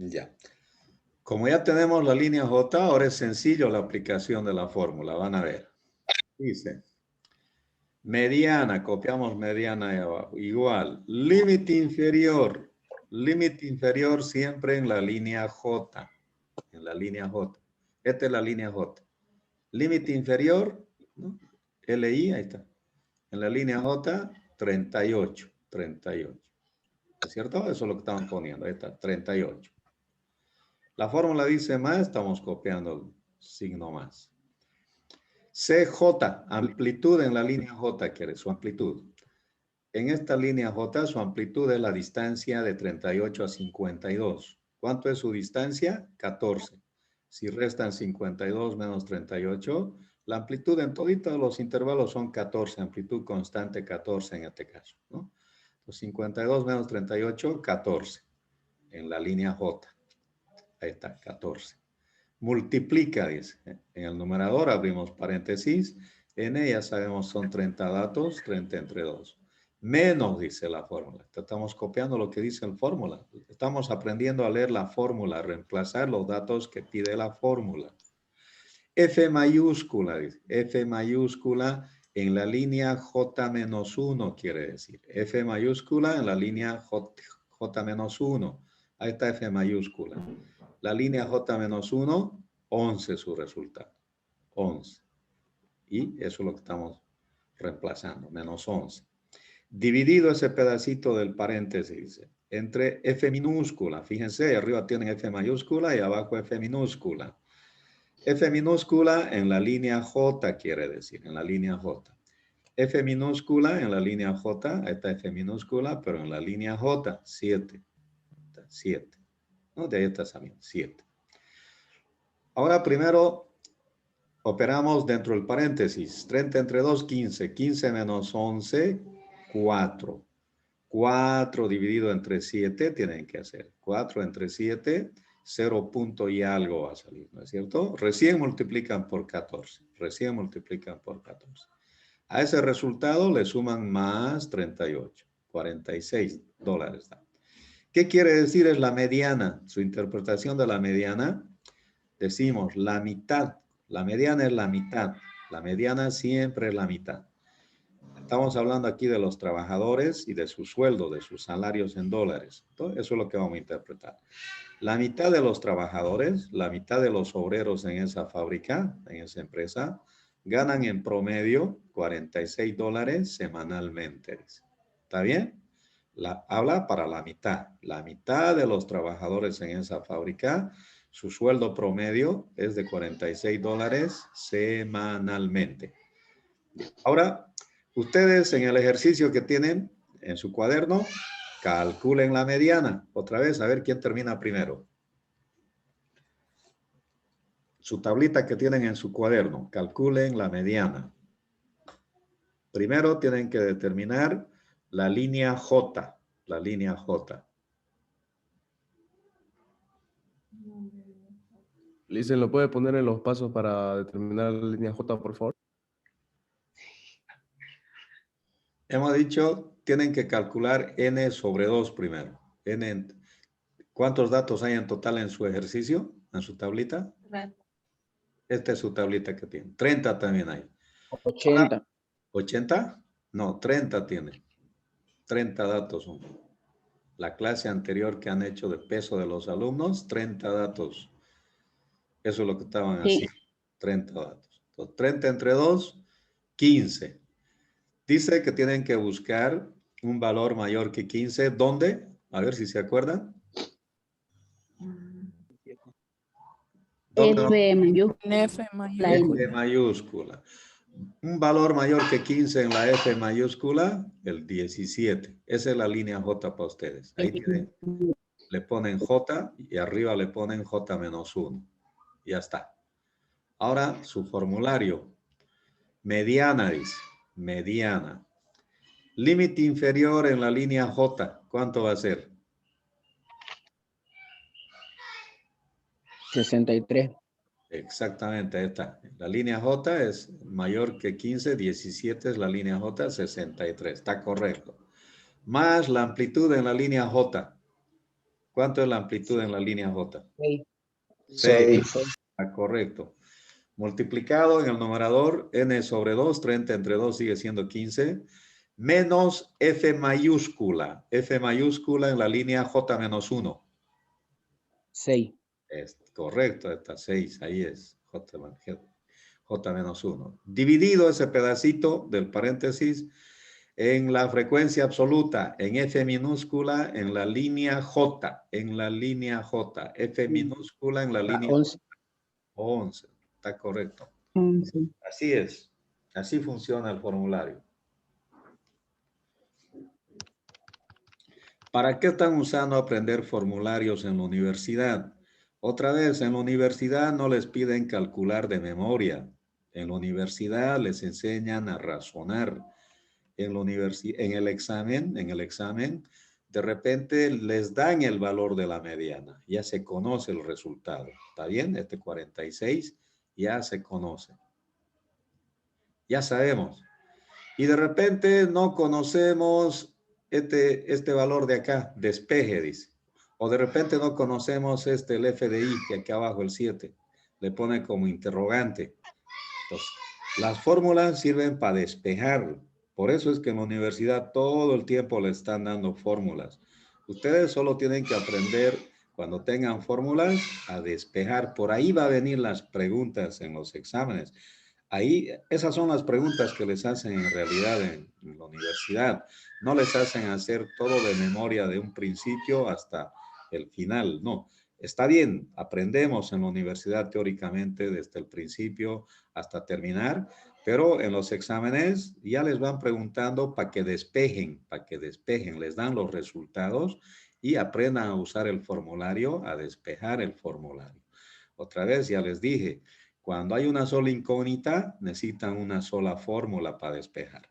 Ya. Como ya tenemos la línea J, ahora es sencillo la aplicación de la fórmula. Van a ver. Dice, mediana, copiamos mediana ahí abajo. Igual, límite inferior. Límite inferior siempre en la línea J. En la línea J. Esta es la línea J. Límite inferior, ¿no? LI, ahí está. En la línea J, 38. 38. ¿Es cierto? Eso es lo que estamos poniendo. Ahí está, 38. La fórmula dice más, estamos copiando el signo más. CJ, amplitud en la línea J, quiere su amplitud. En esta línea J, su amplitud es la distancia de 38 a 52. ¿Cuánto es su distancia? 14. Si restan 52 menos 38, la amplitud en todos los intervalos son 14, amplitud constante 14 en este caso, ¿no? Entonces, 52 menos 38, 14 en la línea J. Ahí está, 14. Multiplica, dice. En el numerador abrimos paréntesis. N ya sabemos son 30 datos, 30 entre 2. Menos, dice la fórmula. Estamos copiando lo que dice la fórmula. Estamos aprendiendo a leer la fórmula, reemplazar los datos que pide la fórmula. F mayúscula, dice. F mayúscula en la línea J-1 quiere decir. F mayúscula en la línea J-1. Ahí está F mayúscula. La línea J-1, 11 su resultado. 11. Y eso es lo que estamos reemplazando, menos 11. Dividido ese pedacito del paréntesis entre F minúscula. Fíjense, arriba tienen F mayúscula y abajo F minúscula. F minúscula en la línea J quiere decir, en la línea J. F minúscula en la línea J, ahí está F minúscula, pero en la línea J, 7. 7. ¿No? De ahí está saliendo, 7. Ahora primero operamos dentro del paréntesis. 30 entre 2, 15. 15 menos 11, 4. 4 dividido entre 7 tienen que hacer. 4 entre 7, 0 punto y algo va a salir, ¿no es cierto? Recién multiplican por 14. Recién multiplican por 14. A ese resultado le suman más 38. $46. ¿Qué quiere decir es la mediana? Su interpretación de la mediana, decimos la mitad. La mediana es la mitad. La mediana siempre es la mitad. Estamos hablando aquí de los trabajadores y de su sueldo, de sus salarios en dólares. Entonces, eso es lo que vamos a interpretar. La mitad de los trabajadores, la mitad de los obreros en esa fábrica, en esa empresa, ganan en promedio $46 semanalmente. ¿Está bien? Habla para la mitad. La mitad de los trabajadores en esa fábrica, su sueldo promedio es de $46 semanalmente. Ahora, ustedes en el ejercicio que tienen en su cuaderno, calculen la mediana. Otra vez, a ver quién termina primero. Su tablita que tienen en su cuaderno, calculen la mediana. Primero tienen que determinar la línea J. La línea J. Listen, ¿lo puede poner en los pasos para determinar la línea J, por favor? Hemos dicho, tienen que calcular n sobre 2 primero. ¿Cuántos datos hay en total en su ejercicio, en su tablita? Esta es su tablita que tiene. 30 también hay. 80. ¿80? No, 30 tiene. 30 datos son. La clase anterior que han hecho de peso de los alumnos, 30 datos. Eso es lo que estaban haciendo. 30 datos. Entonces, 30 entre 2, 15. Dice que tienen que buscar un valor mayor que 15. ¿Dónde? A ver si se acuerdan. F mayúscula. F mayúscula. F mayúscula. Un valor mayor que 15 en la F mayúscula, el 17. Esa es la línea J para ustedes. Ahí tienen, le ponen J y arriba le ponen J-1. Ya está. Ahora su formulario. Mediana dice. Mediana. Límite inferior en la línea J. ¿Cuánto va a ser? 63. Exactamente, ahí está. La línea J es mayor que 15, 17 es la línea J, 63. Está correcto. Más la amplitud en la línea J. ¿Cuánto es la amplitud en la línea J? 6. 6. Está correcto. Multiplicado en el numerador, n sobre 2, 30 entre 2 sigue siendo 15, menos F mayúscula en la línea J menos 1. 6. Es correcto, está 6, ahí es, J menos 1. Dividido ese pedacito del paréntesis en la frecuencia absoluta, en F minúscula, en la línea J, F minúscula en la línea 11. 11. Está correcto. 11. Así es. Así funciona el formulario. ¿Para qué están usando aprender formularios en la universidad? Otra vez, en la universidad no les piden calcular de memoria. En la universidad les enseñan a razonar. En el examen, de repente les dan el valor de la mediana. Ya se conoce el resultado. ¿Está bien? Este 46 ya se conoce. Ya sabemos. Y de repente no conocemos este valor de acá, despeje, dice. O de repente no conocemos el FDI, que acá abajo el 7, le pone como interrogante. Entonces, las fórmulas sirven para despejar. Por eso es que en la universidad todo el tiempo le están dando fórmulas. Ustedes solo tienen que aprender, cuando tengan fórmulas, a despejar. Por ahí va a venir las preguntas en los exámenes. Ahí, esas son las preguntas que les hacen en realidad en la universidad. No les hacen hacer todo de memoria de un principio hasta el final, no. Está bien, aprendemos en la universidad teóricamente desde el principio hasta terminar, pero en los exámenes ya les van preguntando para que despejen, les dan los resultados y aprendan a usar el formulario, a despejar el formulario. Otra vez, ya les dije, cuando hay una sola incógnita, necesitan una sola fórmula para despejar.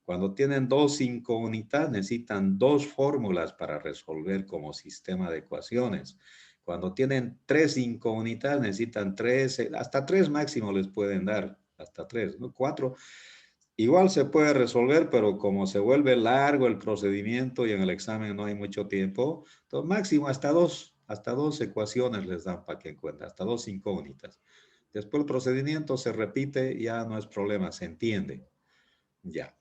Cuando tienen dos incógnitas, necesitan dos fórmulas para resolver como sistema de ecuaciones. Cuando tienen tres incógnitas, necesitan tres, hasta tres máximo les pueden dar, hasta tres, ¿no? Cuatro. Igual se puede resolver, pero como se vuelve largo el procedimiento y en el examen no hay mucho tiempo, entonces máximo hasta dos ecuaciones les dan para que encuentren, hasta dos incógnitas. Después el procedimiento se repite, ya no es problema, se entiende. Ya.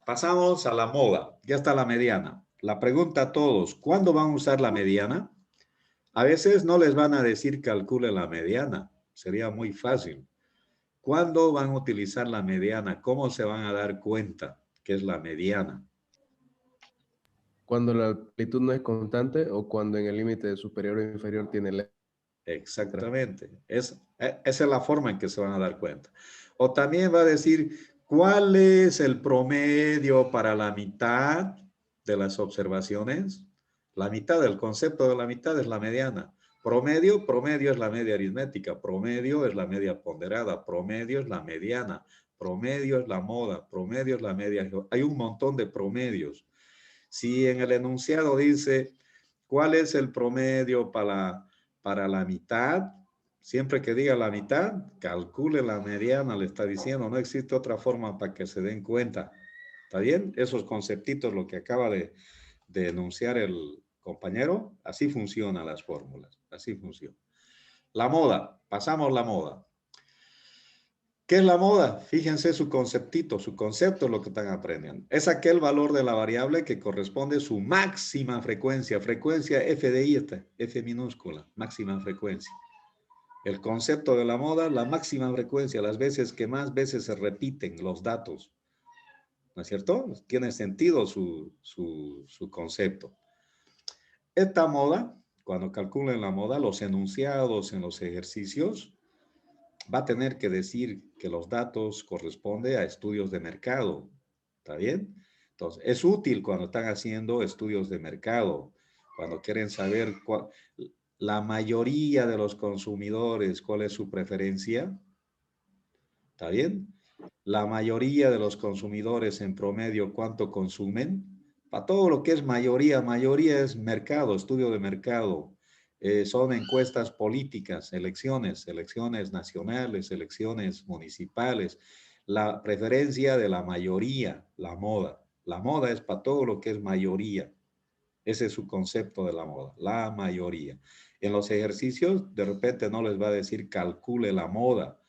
Pasamos a la moda, ya está la mediana. La pregunta a todos, ¿cuándo van a usar la mediana? A veces no les van a decir calcule la mediana, sería muy fácil. ¿Cuándo van a utilizar la mediana? ¿Cómo se van a dar cuenta que es la mediana? Cuando la amplitud no es constante o cuando en el límite superior o inferior tiene letra. Exactamente. Esa es la forma en que se van a dar cuenta. O también va a decir, ¿cuál es el promedio para la mitad de las observaciones? La mitad, el concepto de la mitad es la mediana. Promedio es la media aritmética. Promedio es la media ponderada. Promedio es la mediana. Promedio es la moda. Promedio es la media. Hay un montón de promedios. Si en el enunciado dice, ¿cuál es el promedio para la mitad? Siempre que diga la mitad, calcule la mediana, le está diciendo. No existe otra forma para que se den cuenta. ¿Está bien? Esos conceptitos, lo que acaba de enunciar el compañero, así funcionan las fórmulas. Así funciona. La moda. Pasamos la moda. ¿Qué es la moda? Fíjense su conceptito, su concepto es lo que están aprendiendo. Es aquel valor de la variable que corresponde a su máxima frecuencia. Frecuencia F de I, F minúscula, máxima frecuencia. El concepto de la moda, la máxima frecuencia, las veces que más veces se repiten los datos. ¿No es cierto? Tiene sentido su concepto. Esta moda, cuando calculen la moda, los enunciados en los ejercicios, va a tener que decir que los datos corresponden a estudios de mercado. ¿Está bien? Entonces, es útil cuando están haciendo estudios de mercado, cuando quieren saber la mayoría de los consumidores, cuál es su preferencia. ¿Está bien? La mayoría de los consumidores en promedio, ¿cuánto consumen? Para todo lo que es mayoría, mayoría es mercado, estudio de mercado. son encuestas políticas, elecciones nacionales, elecciones municipales, la preferencia de la mayoría, la moda. La moda es para todo lo que es mayoría. Ese es su concepto de la moda, la mayoría. En los ejercicios, de repente no les va a decir calcule la moda.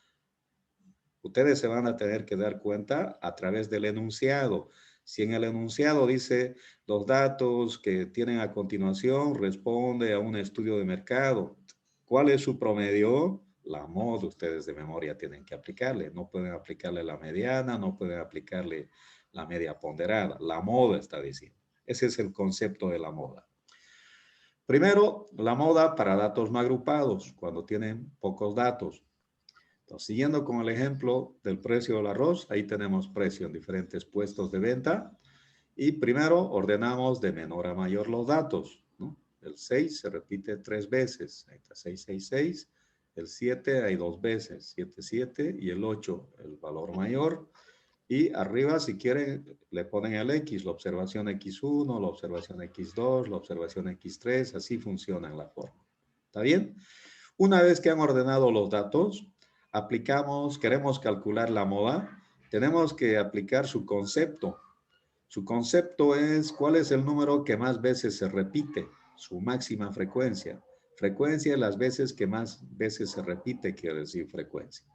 Ustedes se van a tener que dar cuenta a través del enunciado. Si en el enunciado dice los datos que tienen a continuación responde a un estudio de mercado, ¿cuál es su promedio? La moda, ustedes de memoria tienen que aplicarle. No pueden aplicarle la mediana, no pueden aplicarle la media ponderada. La moda está diciendo. Ese es el concepto de la moda. Primero, la moda para datos no agrupados, cuando tienen pocos datos. Entonces, siguiendo con el ejemplo del precio del arroz, ahí tenemos precio en diferentes puestos de venta. Y primero ordenamos de menor a mayor los datos, ¿no? El 6 se repite 3 veces. Ahí está 666. El 7 hay 2 veces. 7, 7. Y el 8, el valor mayor. Y arriba, si quieren, le ponen el X, la observación X1, la observación X2, la observación X3. Así funciona en la forma. ¿Está bien? Una vez que han ordenado los datos, queremos calcular la moda, tenemos que aplicar su concepto. Su concepto es cuál es el número que más veces se repite, su máxima frecuencia. Frecuencia es las veces que más veces se repite, quiere decir frecuencia.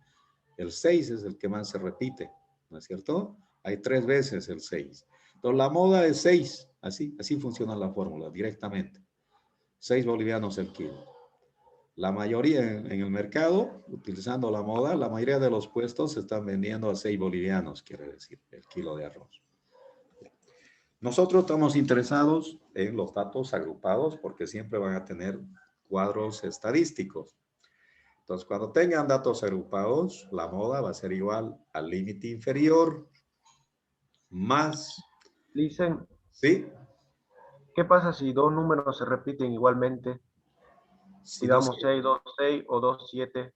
El 6 es el que más se repite, ¿no es cierto? Hay 3 veces el 6. Entonces la moda es 6, así funciona la fórmula directamente. 6 bolivianos el kilo. La mayoría en el mercado, utilizando la moda, la mayoría de los puestos se están vendiendo a 6 bolivianos, quiere decir, el kilo de arroz. Nosotros estamos interesados en los datos agrupados porque siempre van a tener cuadros estadísticos. Entonces, cuando tengan datos agrupados, la moda va a ser igual al límite inferior más... Dicen, ¿Sí? ¿qué pasa si dos números se repiten igualmente? Si no Digamos se- 6, 2, 6 o 2, 7.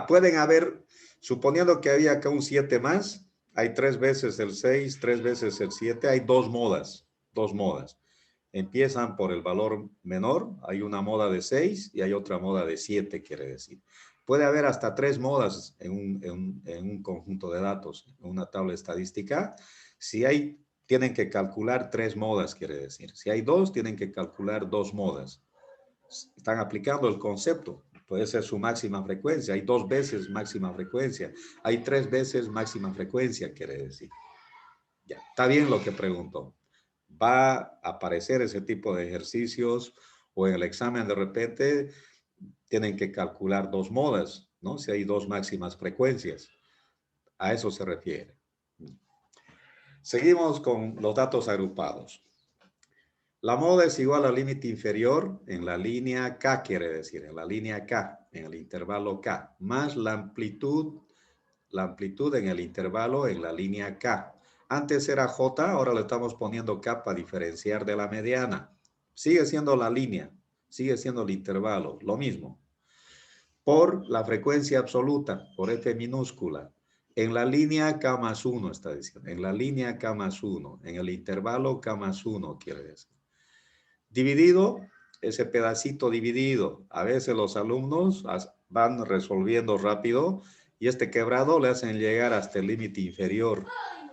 pueden haber, suponiendo que había acá un 7 más, hay 3 veces el 6, 3 veces el 7, hay 2 modas, 2 modas. Empiezan por el valor menor, hay una moda de 6 y hay otra moda de 7, quiere decir. Puede haber hasta 3 modas en un conjunto de datos, en una tabla estadística. Si hay, tienen que calcular 3 modas, quiere decir. Si hay 2, tienen que calcular 2 modas. Están aplicando el concepto. Puede ser su máxima frecuencia. Hay 2 veces máxima frecuencia. Hay 3 veces máxima frecuencia, quiere decir. Ya, está bien lo que preguntó. Va a aparecer ese tipo de ejercicios o en el examen de repente tienen que calcular 2 modas, ¿no? Si hay 2 máximas frecuencias. A eso se refiere. Seguimos con los datos agrupados. La moda es igual al límite inferior en la línea K, quiere decir, en la línea K, en el intervalo K, más la amplitud en el intervalo en la línea K. Antes era J, ahora le estamos poniendo K para diferenciar de la mediana. Sigue siendo la línea, sigue siendo el intervalo, lo mismo. Por la frecuencia absoluta, por F minúscula. En la línea K más 1 está diciendo, en la línea K más 1, en el intervalo K más 1 quiere decir. Dividido, ese pedacito dividido. A veces los alumnos van resolviendo rápido y este quebrado le hacen llegar hasta el límite inferior.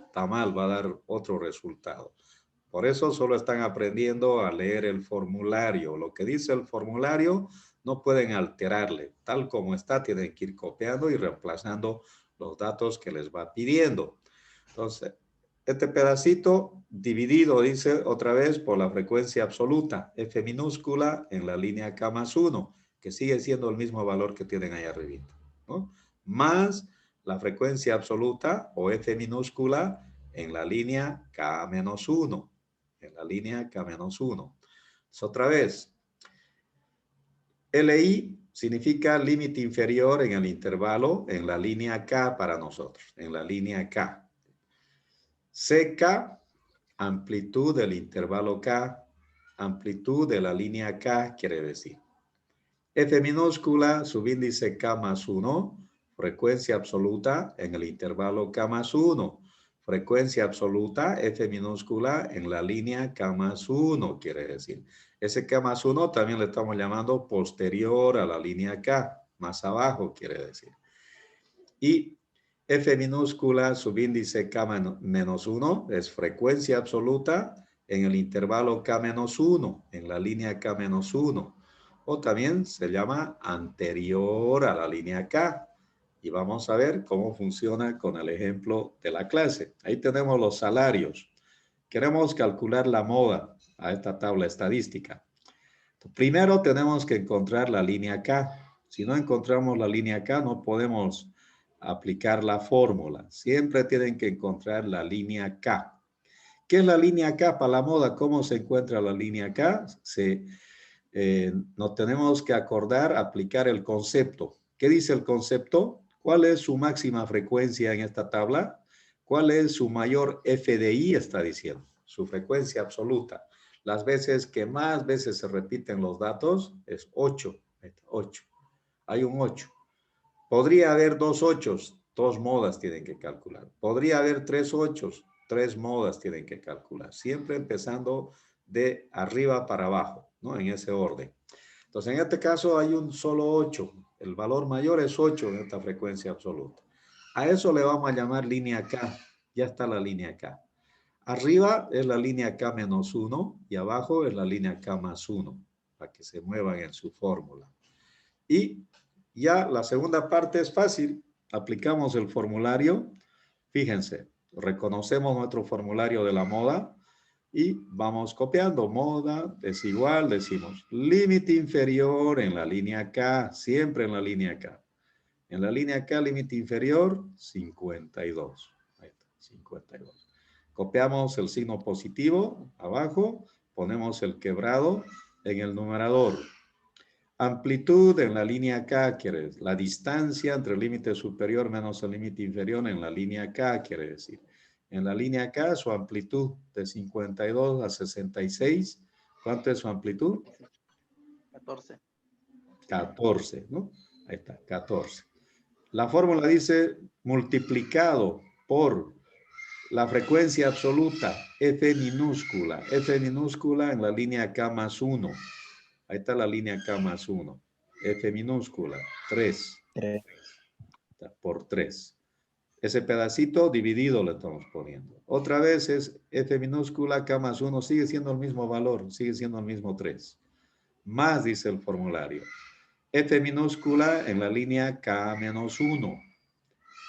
Está mal, va a dar otro resultado. Por eso solo están aprendiendo a leer el formulario. Lo que dice el formulario no pueden alterarle. Tal como está, tienen que ir copiando y reemplazando los datos que les va pidiendo. Entonces, este pedacito dividido, dice otra vez, por la frecuencia absoluta, F minúscula en la línea K más 1, que sigue siendo el mismo valor que tienen ahí arriba, ¿no? Más la frecuencia absoluta o F minúscula en la línea K menos 1, en la línea K menos 1. Entonces, otra vez, LI significa límite inferior en el intervalo en la línea K para nosotros, en la línea K. CK, amplitud del intervalo K, amplitud de la línea K, quiere decir. F minúscula, subíndice K más 1, frecuencia absoluta en el intervalo K más 1. Frecuencia absoluta, F minúscula, en la línea K más 1, quiere decir. Ese K más 1 también le estamos llamando posterior a la línea K, más abajo quiere decir. Y F minúscula, subíndice K menos 1, es frecuencia absoluta en el intervalo K menos 1, en la línea K menos 1. O también se llama anterior a la línea K. Y vamos a ver cómo funciona con el ejemplo de la clase. Ahí tenemos los salarios. Queremos calcular la moda a esta tabla estadística. Primero tenemos que encontrar la línea K. Si no encontramos la línea K, no podemos aplicar la fórmula. Siempre tienen que encontrar la línea K. ¿Qué es la línea K para la moda? ¿Cómo se encuentra la línea K? Nos tenemos que acordar, aplicar el concepto. ¿Qué dice el concepto? ¿Cuál es su máxima frecuencia en esta tabla? ¿Cuál es su mayor FDI? Está diciendo, su frecuencia absoluta. Las veces que más veces se repiten los datos es 8. 8. Hay un 8. Podría haber 2 ochos, 2 modas tienen que calcular. Podría haber 3 ochos, 3 modas tienen que calcular. Siempre empezando de arriba para abajo, ¿no? En ese orden. Entonces, en este caso hay un solo 8. El valor mayor es 8 en esta frecuencia absoluta. A eso le vamos a llamar línea K. Ya está la línea K. Arriba es la línea K menos 1 y abajo es la línea K más 1, para que se muevan en su fórmula. Y ya la segunda parte es fácil. Aplicamos el formulario. Fíjense, reconocemos nuestro formulario de la moda y vamos copiando. Moda es igual, decimos límite inferior en la línea K, siempre en la línea K. En la línea K, límite inferior, 52. Ahí está, 52. Copiamos el signo positivo abajo, ponemos el quebrado en el numerador. Amplitud en la línea K quiere decir la distancia entre el límite superior menos el límite inferior en la línea K quiere decir. En la línea K su amplitud de 52 a 66. ¿Cuánto es su amplitud? 14. 14, ¿no? Ahí está, 14. La fórmula dice multiplicado por la frecuencia absoluta, F minúscula en la línea K más 1. Ahí está la línea K más 1. F minúscula, 3. 3. Por 3. Ese pedacito dividido le estamos poniendo. Otra vez es F minúscula, K más 1. Sigue siendo el mismo valor, sigue siendo el mismo 3. Más dice el formulario. F minúscula en la línea K menos 1.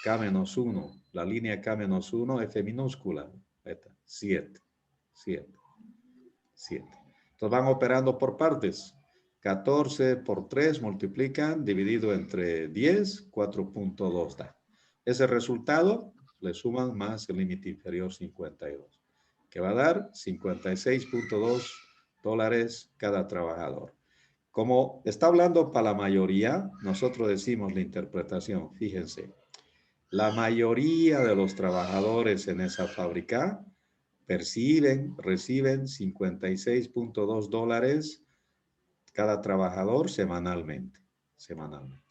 K menos 1. La línea K menos 1, F minúscula. 7. 7. 7. Entonces van operando por partes. 14 por 3 multiplican, dividido entre 10, 4.2 da. Ese resultado le suman más el límite inferior 52, que va a dar $56.2 cada trabajador. Como está hablando para la mayoría, nosotros decimos la interpretación, fíjense, la mayoría de los trabajadores en esa fábrica reciben $56.2 cada trabajador semanalmente,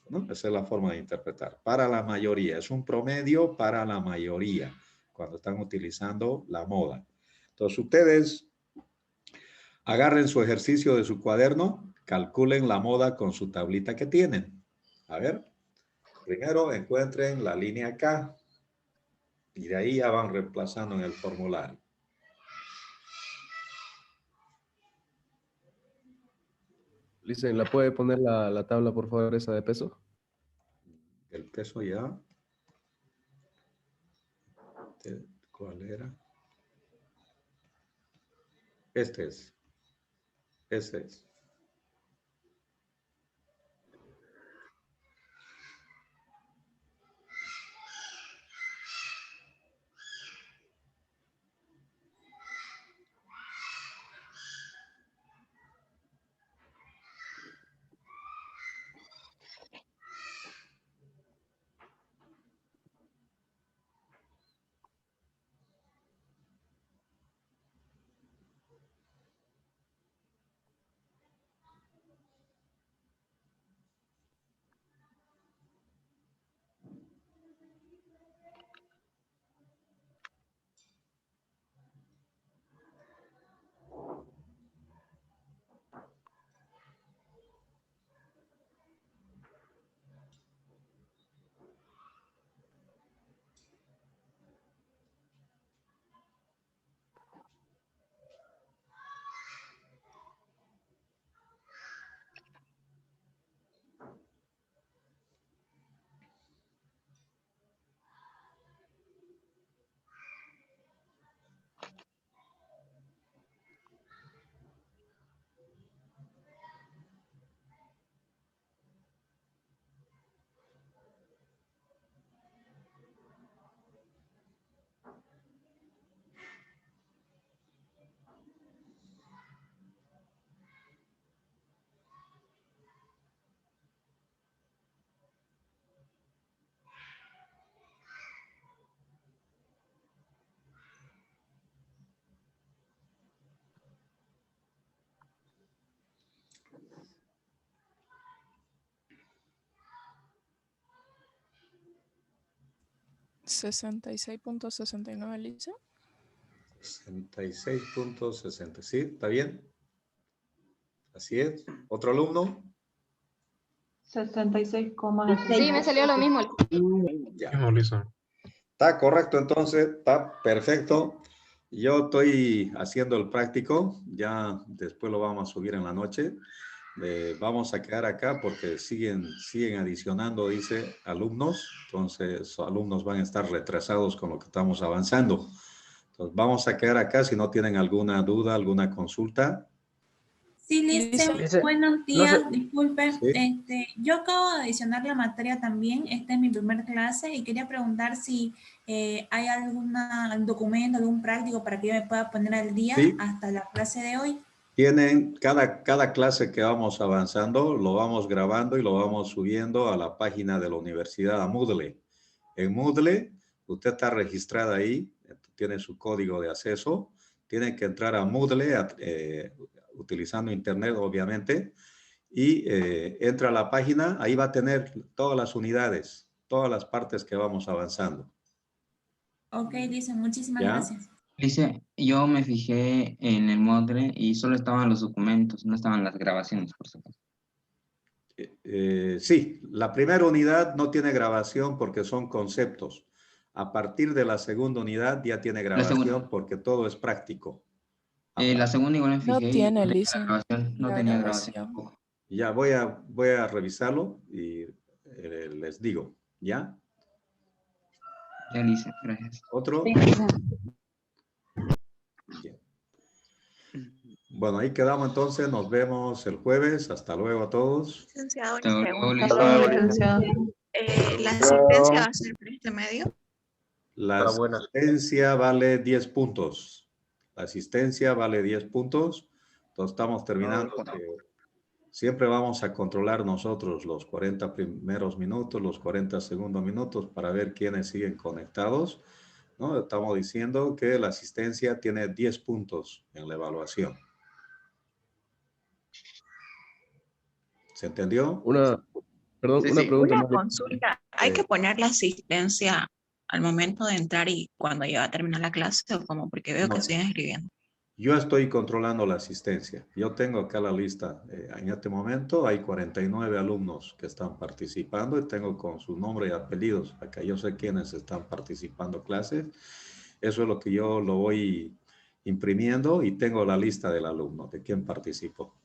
¿no? Esa es la forma de interpretar. Para la mayoría, es un promedio para la mayoría cuando están utilizando la moda. Entonces, ustedes agarren su ejercicio de su cuaderno, calculen la moda con su tablita que tienen. A ver, primero encuentren la línea K y de ahí ya van reemplazando en el formulario. Listen, ¿la puede poner la tabla, por favor, esa de peso? El peso ya. ¿Cuál era? Este es. Ese es. 66.69, Lisa. 66.60. ¿Sí? ¿Está bien? Así es. ¿Otro alumno? 66,66. Sí, me salió lo mismo. Ya. Mismo, Lisa. Está correcto, entonces, está perfecto. Yo estoy haciendo el práctico, ya después lo vamos a subir en la noche. Vamos a quedar acá porque siguen adicionando, dice, alumnos. Entonces, los alumnos van a estar retrasados con lo que estamos avanzando. Entonces, vamos a quedar acá si no tienen alguna duda, alguna consulta. Sí, Lisa, Dice, buenos no días, sé. disculpe. Sí. Yo acabo de adicionar la materia también, esta es mi primer clase y quería preguntar si hay algún documento, algún práctico para que yo me pueda poner al día Sí. hasta la clase de hoy. Tienen cada clase que vamos avanzando, lo vamos grabando y lo vamos subiendo a la página de la universidad, a Moodle. En Moodle, usted está registrada ahí, tiene su código de acceso, tiene que entrar a Moodle utilizando internet, obviamente, y entra a la página, ahí va a tener todas las unidades, todas las partes que vamos avanzando. Ok, Lisa, muchísimas ¿Ya? gracias. Dice, yo me fijé en el Moodle y solo estaban los documentos, no estaban las grabaciones, por supuesto. Sí, la primera unidad no tiene grabación porque son conceptos. A partir de la segunda unidad ya tiene grabación porque todo es práctico. La segunda igual me No fijé y tiene, no tenía Lisa, grabación, no la tenía grabación. grabación tampoco. Ya voy a revisarlo y les digo, ¿ya? Ya Lisa, gracias. ¿Otro? Bien. Bueno, ahí quedamos entonces, nos vemos el jueves. Hasta luego a todos. Licenciado, Hasta una luego, pregunta. Hasta luego, licenciado. ¿La asistencia va a ser por este medio? La Está buena. asistencia vale 10 puntos. La asistencia vale 10 puntos. Entonces estamos terminando. Siempre vamos a controlar nosotros los 40 primeros minutos, los 40 segundos minutos para ver quiénes siguen conectados, ¿no? Estamos diciendo que la asistencia tiene 10 puntos en la evaluación. ¿Se entendió? Perdón, una pregunta Una más. consulta. ¿Hay que poner la asistencia al momento de entrar y cuando ya va a terminar la clase o cómo? Porque veo que No. siguen escribiendo. Yo estoy controlando la asistencia. Yo tengo acá la lista. En este momento hay 49 alumnos que están participando y tengo con su nombre y apellidos. Acá yo sé quiénes están participando clases. Eso es lo que yo lo voy imprimiendo y tengo la lista del alumno, de quién participó.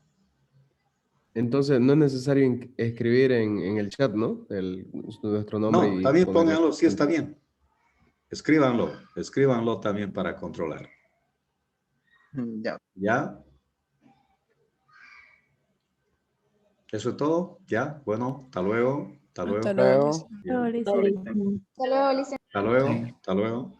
Entonces, no es necesario escribir en el chat, ¿no? Nuestro nombre No, y también poner la pónganlo, sí está asistencia. bien. Escríbanlo también para controlar. Ya. ¿Ya? ¿Eso es todo? ¿Ya? Bueno, hasta luego. Hasta luego. Hasta luego, Lisa. Ya. Hasta luego, Lisa. Hasta luego. Hasta luego.